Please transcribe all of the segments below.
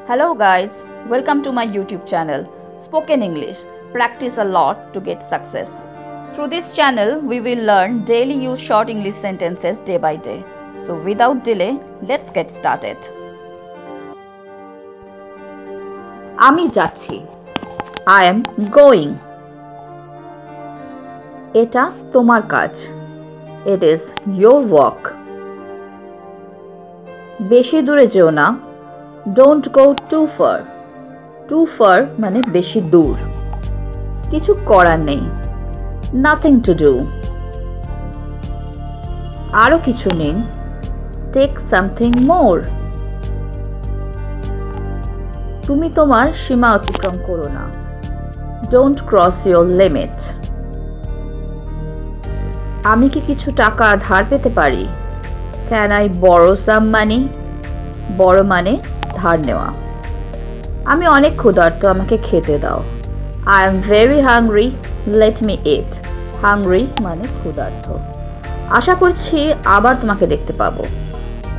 Hello guys, welcome to my YouTube channel Spoken English. Practice a lot to get success. Through this channel, we will learn daily use short English sentences day by day. So without delay, let's get started. আমি যাচ্ছি. I am going. এটা তোমার কাজ. It is your work. বেশি দূরে যেও না. Don't go too far. Too far মানে বেশি দূর. কিছু করার নেই. Nothing to do. আরো কিছু নিন. Take something more. তুমি তোমার সীমা অতিক্রম করো না. Don't cross your limit. আমি কি কিছু টাকা ধার পেতে পারি? Can I borrow some money? borrow মানে ধার নেওয়া. আমি অনেক ক্ষুধার্ত, আমাকে খেতে দাও. I am very hungry, let me eat. Hungry মানে ক্ষুধার্ত. আশা করছি আবার তোমাকে দেখতে পাবো.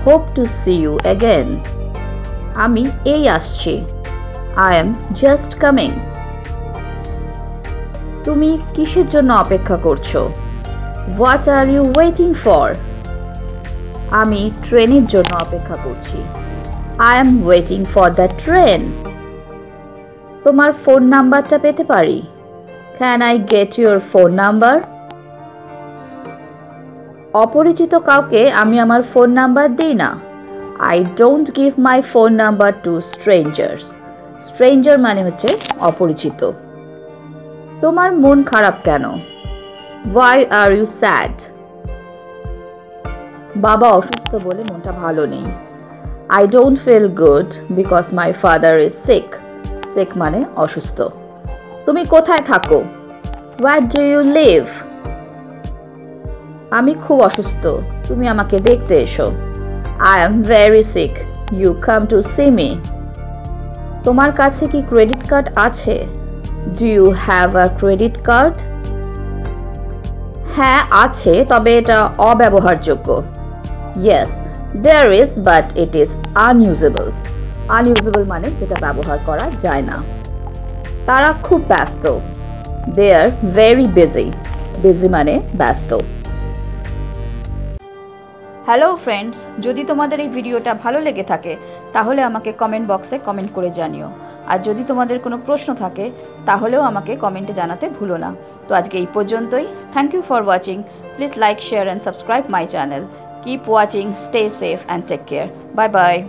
Hope to see you again. আমি এই আসছি. I am just coming. তুমি কিসের জন্য অপেক্ষা করছো? What are you waiting for? আমি ট্রেনের জন্য অপেক্ষা করছি. I am waiting for the train. তোমার ফোন নাম্বারটা পেতে পারি? Can I get your phone number? অপরিচিত কাউকে আমি আমার ফোন নাম্বার দিই না. I don't give my phone number to strangers. Stranger মানে হচ্ছে অপরিচিত. তোমার মন খারাপ কেন? Why are you sad? বাবা অসুস্থ বলে মনটা ভালো নেই. I don't feel good because my father is sick. Sick মানে অসুস্থ. তুমি কোথায় থাকো? Where do you live? আমি খুব অসুস্থ, তুমি আমাকে দেখতে এসো. I am very sick. You come to see me. তোমার কাছে কি ক্রেডিট কার্ড আছে? Do you have a credit card? হ্যাঁ আছে, তবে এটা অব্যবহারযোগ্য. Yes, there is, but it is unusable. Unusable মানে যেটা ব্যবহার করা যায় না. তারা খুব ব্যস্ত. They are very busy. Busy মানে ব্যস্ত. হ্যালো ফ্রেন্ডস, যদি তোমাদের এই ভিডিওটা ভালো লেগে থাকে তাহলে আমাকে কমেন্ট বক্সে কমেন্ট করে জানিও. আর যদি তোমাদের কোনো প্রশ্ন থাকে তাহলেও আমাকে কমেন্টে জানাতে ভুলো না. তো আজকে এই পর্যন্তই. Thank you for watching. Please like, share and subscribe my channel. Keep watching, stay safe and take care. Bye bye.